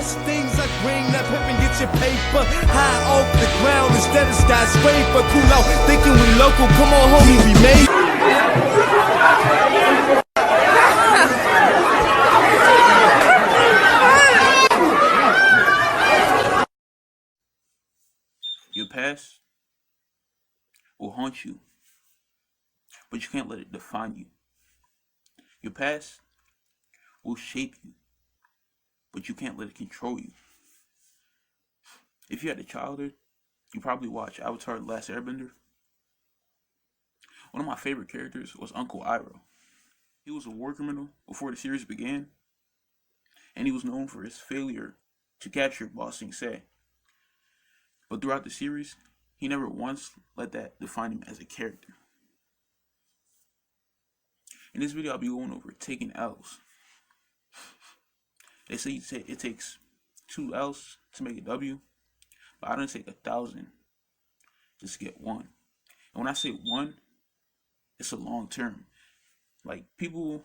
Most things are green, up here and get your paper. High off the ground instead of skyscraper. Cool out, thinking we local. Come on, homie, we made. Your past will haunt you, but you can't let it define you. Your past will shape you, but you can't let it control you. If you had a childhood, you probably watched Avatar: The Last Airbender. One of my favorite characters was Uncle Iroh. He was a war criminal before the series began, and he was known for his failure to capture Ba Sing Se. But throughout the series, he never once let that define him as a character. In this video, I'll be going over taking L's. They say it takes 2 L's to make a W, but I don't take 1,000 just to get one. And when I say one, it's a long term. Like, people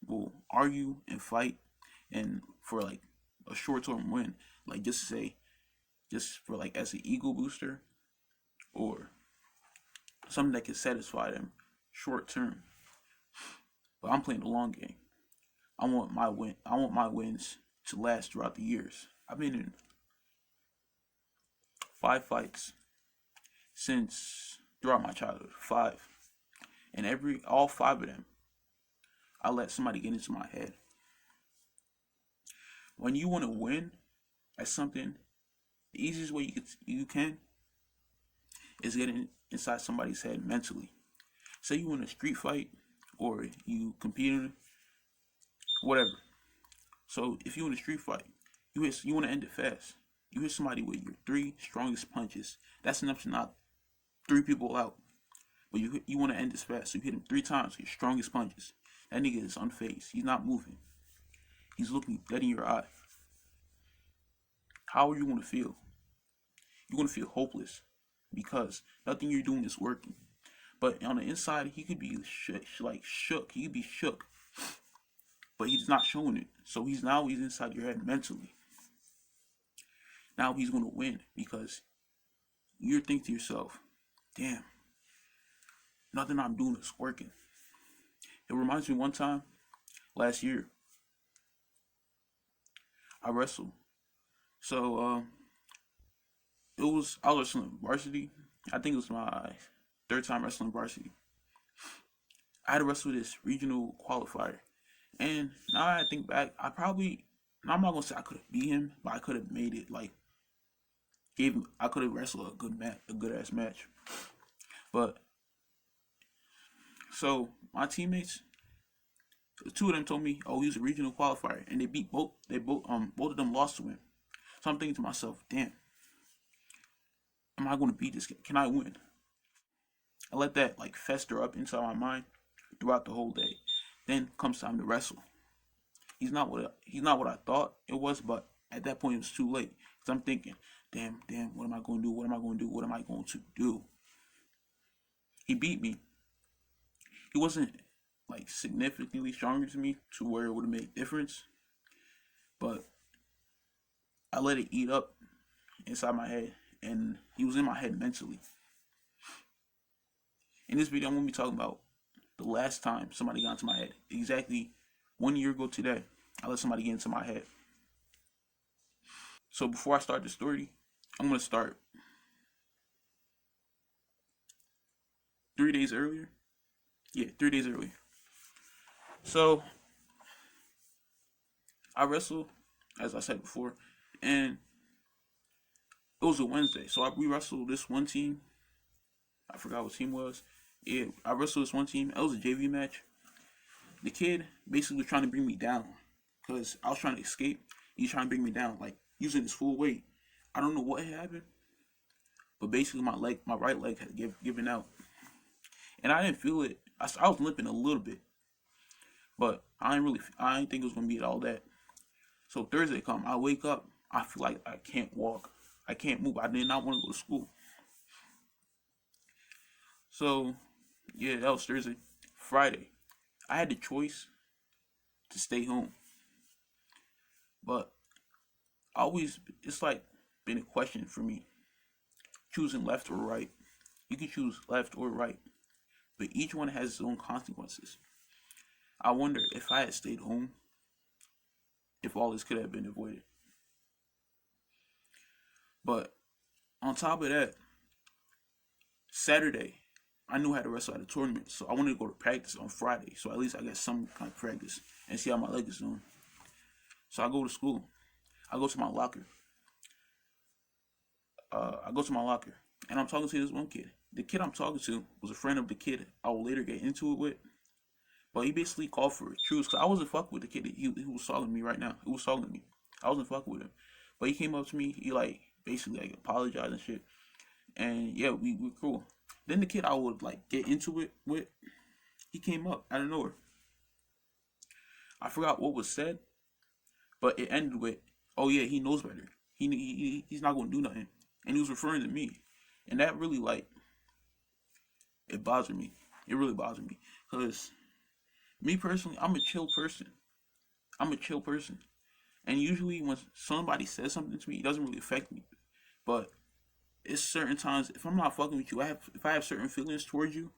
will argue and fight, and for like a short term win, like just to say, just for like as an ego booster, or something that can satisfy them short term. But I'm playing the long game. I want my wins to last throughout the years. I've been in 5 fights since throughout my childhood. 5. And all 5 of them, I let somebody get into my head. When you want to win at something, the easiest way you can is getting inside somebody's head mentally. Say you win a street fight, or you compete in whatever. So if you win a street fight, you want to end it fast. You hit somebody with your 3 strongest punches. That's enough to knock 3 people out. But you want to end this fast, so you hit him 3 times with your strongest punches. That nigga is unfazed. He's not moving. He's looking dead in your eye. How are you going to feel? You're going to feel hopeless because nothing you're doing is working. But on the inside, he could be shook. He could be shook, but he's not showing it. So he's inside your head mentally. Now he's going to win because you're thinking to yourself, damn, nothing I'm doing is working. It reminds me one time last year, I wrestled. So I was wrestling varsity. I think it was my 3rd time wrestling varsity. I had to wrestle this regional qualifier, and now I think back, I'm not gonna say I could have beat him, but I could have made it like I could have wrestled a good ass match. But so my teammates, 2 of them told me, "Oh, he was a regional qualifier," and they beat both. Both of them lost to him. So I'm thinking to myself, "Damn, am I going to beat this guy? Can I win?" I let that like fester up inside my mind throughout the whole day. Then comes time to wrestle. He's not what I thought it was, but at that point it was too late. Cause I'm thinking, damn, what am I going to do? What am I going to do? What am I going to do? He beat me. He wasn't like significantly stronger to me to where it would have made a difference, but I let it eat up inside my head, and he was in my head mentally. In this video, I'm going to be talking about the last time somebody got into my head. Exactly 1 year ago today, I let somebody get into my head. So before I start the story, I'm going to start 3 days earlier. Yeah, 3 days earlier. So I wrestled, as I said before, and it was a Wednesday. So we wrestled this one team. I forgot what team it was. Yeah, I wrestled this one team. It was a JV match. The kid basically was trying to bring me down because I was trying to escape. He's trying to bring me down, like using his full weight. I don't know what had happened, but basically my right leg had given out, and I didn't feel it. I was limping a little bit, but I didn't think it was gonna be all that. So Thursday come, I wake up, I feel like I can't walk, I can't move. I did not want to go to school. So yeah, that was Thursday. Friday, I had the choice to stay home, but it's like been a question for me, choosing left or right. You can choose left or right, but each one has its own consequences. I wonder if I had stayed home, if all this could have been avoided. But on top of that, Saturday, I knew I had to wrestle at a tournament, so I wanted to go to practice on Friday, so at least I got some kind of practice and see how my leg is doing. So I go to school. I go to my locker. And I'm talking to this one kid. The kid I'm talking to was a friend of the kid I will later get into it with. But he basically called for a truce because I wasn't fucking with the kid. He was talking to me right now. He was talking to me. I wasn't fucking with him. But he came up to me. He like basically like apologized and shit. And yeah, we were cool. Then the kid I would like get into it with, he came up out of nowhere. I forgot what was said, but it ended with, "Oh yeah, he knows better. He's not gonna do nothing," and he was referring to me, and that really like it bothered me. It really bothered me because me personally, I'm a chill person. I'm a chill person, and usually when somebody says something to me, it doesn't really affect me. But it's certain times if I'm not fucking with you, if I have certain feelings towards you,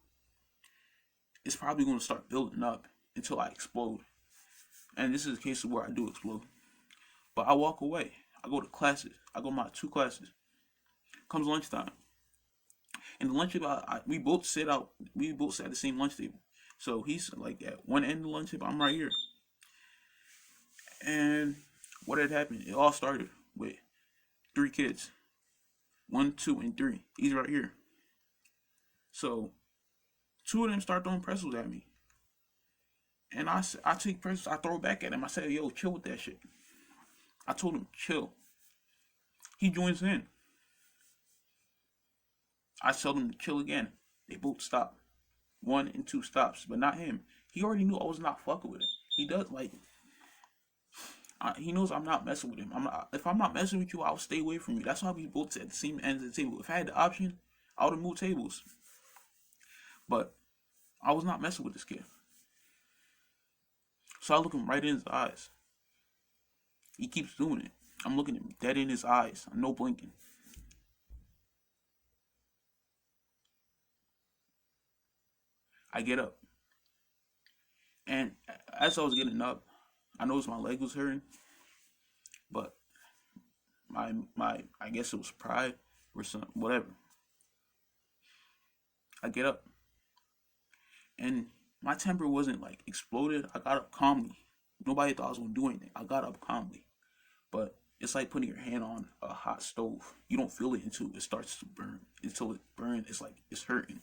it's probably gonna start building up until I explode. And this is a case of where I do explode. But I walk away. I go to classes. I go to my 2 classes. Comes lunchtime. And the lunch table, we both sit out. We both sat at the same lunch table. So he's like at one end of the lunch table. I'm right here. And what had happened? It all started with 3 kids. 1, 2, and 3. He's right here. So 2 of them start throwing pretzels at me. And I take pretzels. I throw it back at him. I say, "Yo, chill with that shit." I told him, chill. He joins in. I tell them to chill again. They both stop. 1 and 2 stops, but not him. He already knew I was not fucking with him. He does like. He knows I'm not messing with him. If I'm not messing with you, I'll stay away from you. That's why we both at the same ends of the table. If I had the option, I would have moved tables. But I was not messing with this kid. So I look him right in his eyes. He keeps doing it. I'm looking him dead in his eyes. I'm no blinking. I get up. And as I was getting up, I noticed my leg was hurting. But my I guess it was pride or something, whatever. I get up. And my temper wasn't like exploded. I got up calmly. Nobody thought I was gonna do anything. I got up calmly. But it's like putting your hand on a hot stove. You don't feel it until it starts to burn. Until it burns, it's like it's hurting.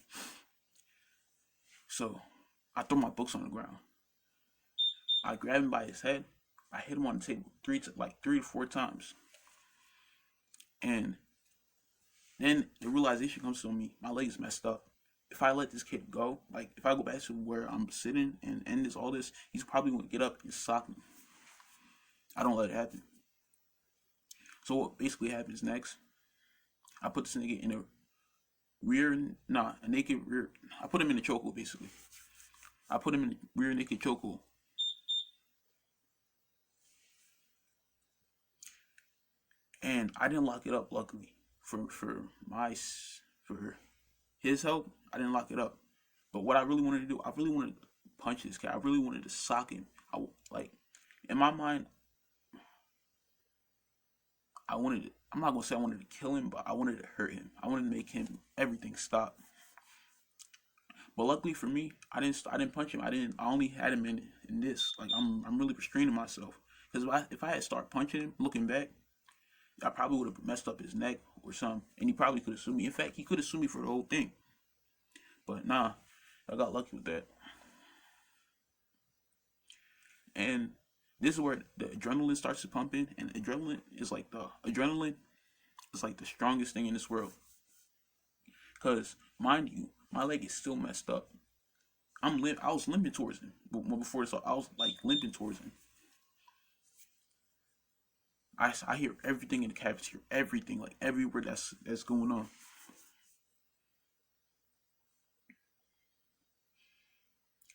So I throw my books on the ground. I grab him by his head. I hit him on the table 3 to 4 times. And then the realization comes to me, my leg's messed up. If I let this kid go, like if I go back to where I'm sitting and end all this, he's probably gonna get up and sock me. I don't let it happen. So what basically happens next? I put this nigga in a naked rear. I put him in a chokehold basically. I put him in a rear naked chokehold. And I didn't lock it up, luckily, for his help. I didn't lock it up. But what I really wanted to do, I really wanted to punch this guy. I really wanted to sock him. In my mind, I'm not gonna say I wanted to kill him, but I wanted to hurt him. I wanted to make everything stop. But luckily for me, I didn't punch him. I only had him in this. Like I'm really restraining myself because if I had started punching him, looking back, I probably would have messed up his neck or something, and he probably could have sued me. In fact, he could have sued me for the whole thing. But nah, I got lucky with that. And this is where the adrenaline starts to pump in, and adrenaline is like the strongest thing in this world. Cause mind you, my leg is still messed up. I was limping towards him, but before this, I was like limping towards him. I hear everything in the cafeteria, everything, like everywhere that's going on.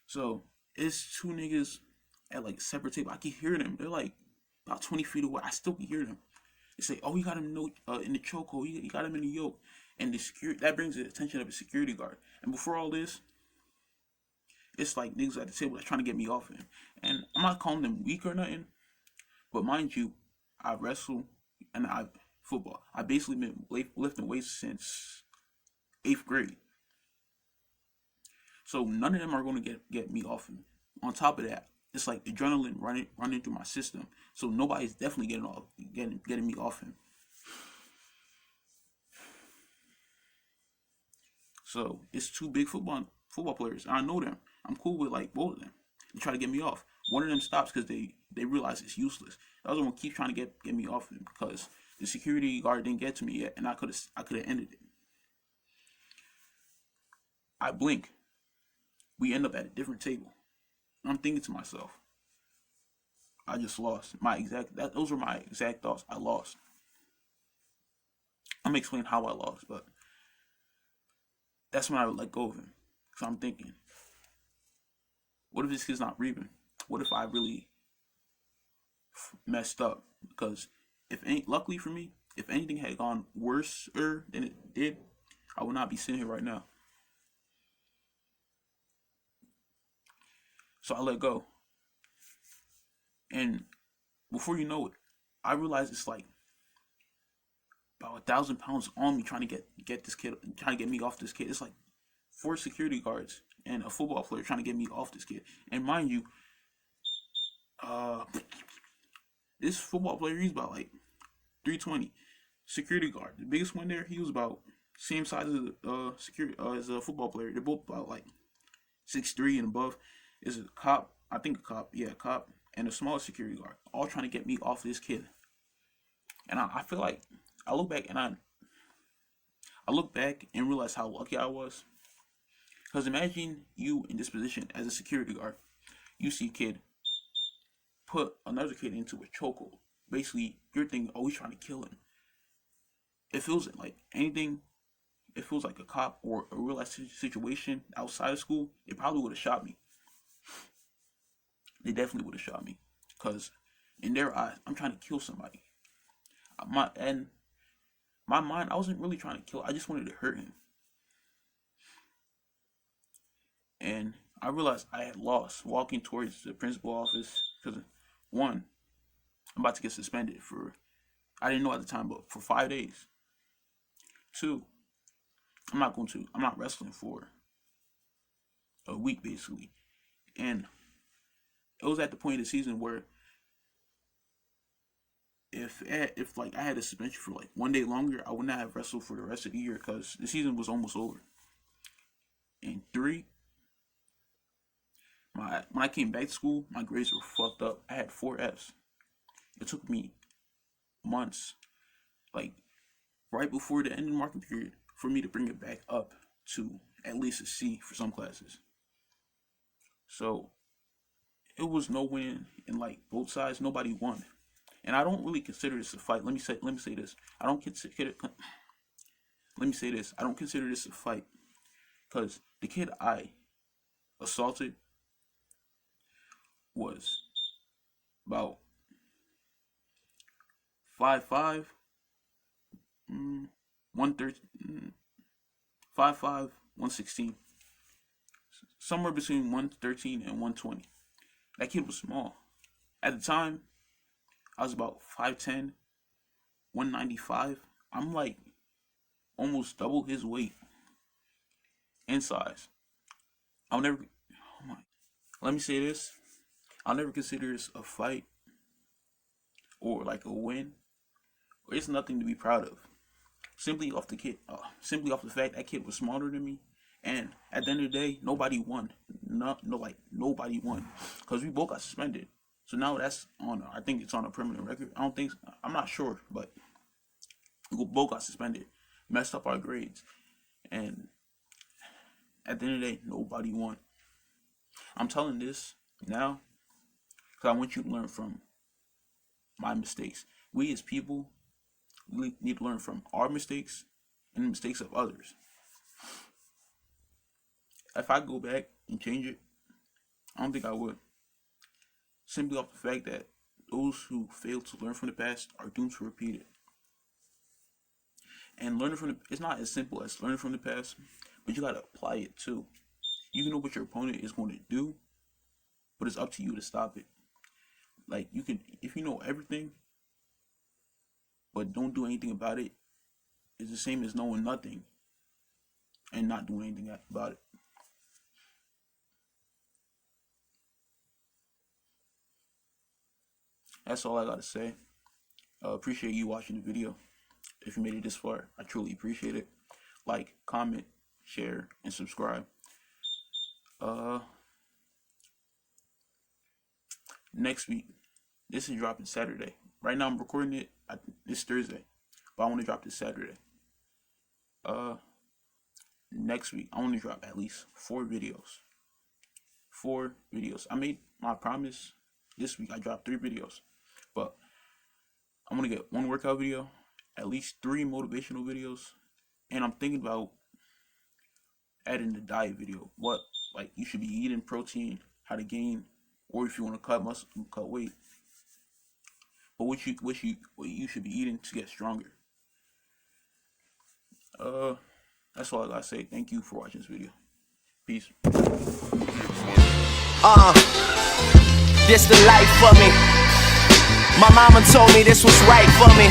So it's 2 niggas at like separate table. I can hear them. They're like about 20 feet away. I still can hear them. They say, "Oh, he got him in the chokehold. He got him in the yoke," and the security that brings the attention of a security guard. And before all this, it's like niggas at the table that's trying to get me off him. And I'm not calling them weak or nothing, but mind you, I wrestle and I football. I basically been lifting weights since 8th grade. So none of them are going to get me off him. On top of that, it's like adrenaline running through my system. So nobody's definitely getting me off him. So it's two big football players. I know them. I'm cool with like both of them. They try to get me off. One of them stops because they realize it's useless. The other one keeps trying to get me off him because the security guard didn't get to me yet, and I could have ended it. I blink. We end up at a different table. I'm thinking to myself, I just lost. Those were my exact thoughts. I lost. I'm gonna explain how I lost, but that's when I would let go of him. So I'm thinking, what if this kid's not breathing? What if I really messed up? Because luckily for me, if anything had gone worse than it did, I would not be sitting here right now. So I let go. And before you know it, I realized it's like about 1,000 pounds on me trying to get this kid, trying to get me off this kid. It's like 4 security guards and a football player trying to get me off this kid. And mind you, this football player, he's about like 320. Security guard, the biggest one there, he was about same size as a football player. They're both about like 6'3" and above. Is a cop, I think a cop, and a small security guard, all trying to get me off this kid. And I feel like I look back and realize how lucky I was. Because imagine you in this position as a security guard. You see a kid put another kid into a chokehold. Basically, you're thinking, oh, he's trying to kill him. It feels like anything. It feels like a cop or a real life situation outside of school. They probably would have shot me. They definitely would have shot me. Because in their eyes, I'm trying to kill somebody. My mind, I wasn't really trying to kill. I just wanted to hurt him. And I realized I had lost walking towards the principal office because, one, I'm about to get suspended for, I didn't know at the time, but for 5 days. 2, I'm not wrestling for a week basically. And it was at the point of the season where if like I had a suspension for like 1 day longer, I would not have wrestled for the rest of the year because the season was almost over. And 3, when I came back to school, my grades were fucked up. I had 4 Fs. It took me months, like right before the end of the marking period, for me to bring it back up to at least a C for some classes. So it was no win in like both sides. Nobody won, and I don't really consider this a fight. Let me say this. I don't consider. Let me say this. I don't consider this a fight because the kid I assaulted was about 5'5", 113, 5'5", 116, somewhere between 113 and 120. That kid was small. At the time, I was about 5'10", 195. I'm like almost double his weight in size. I'll never. Oh my. Let me say this. I'll never consider this a fight or like a win. It's nothing to be proud of. Simply off the fact that kid was smaller than me, and at the end of the day, nobody won. Nobody won, because we both got suspended. So now that's on. I think it's on a permanent record. I'm not sure, but we both got suspended, messed up our grades, and at the end of the day, nobody won. I'm telling this now because I want you to learn from my mistakes. We as people, we need to learn from our mistakes and the mistakes of others. If I go back and change it, I don't think I would. Simply off the fact that those who fail to learn from the past are doomed to repeat it. And learning from it's not as simple as learning from the past, but you gotta apply it too. You can know what your opponent is going to do, but it's up to you to stop it. Like, you can, if you know everything, but don't do anything about it, it's the same as knowing nothing and not doing anything about it. That's all I gotta say. Appreciate you watching the video. If you made it this far, I truly appreciate it. Like, comment, share, and subscribe. Next week, this is dropping Saturday. Right now I'm recording it, it's Thursday, but I want to drop this Saturday. Next week I want to drop at least 4 videos. 4 videos. I made my promise. This week I dropped 3 videos, but I'm gonna get 1 workout video, at least 3 motivational videos, and I'm thinking about adding the diet video. What, like, you should be eating protein, how to gain, or if you want to cut muscle, cut weight. But what you should be eating to get stronger. That's all I gotta say. Thank you for watching this video. Peace. This the life for me. My mama told me this was right for me.